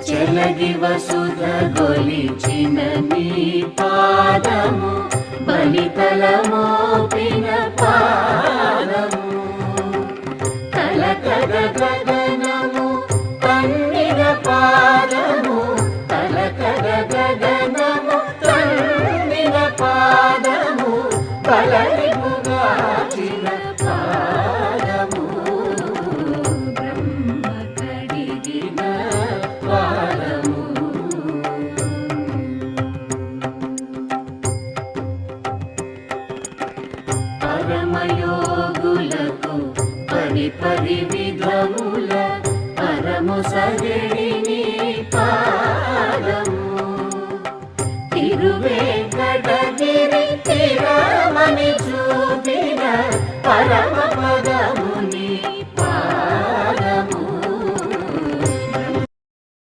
చెలగి వసుధ గొలిచిన నీ పాదము బలితలమోపిన పాదము తలకగ గగనము తన్నిన పాదము తలకగ గగనము తన్నిన పాదము బలరిపుగాచిన పాదము బ్రహ్మ కడిగిన పాదము పరమయోగులకు పరి విధముల పరము సగడి నీ పాదము తిరువేంకటగిరి తిరమని చూపిన పరమ పదము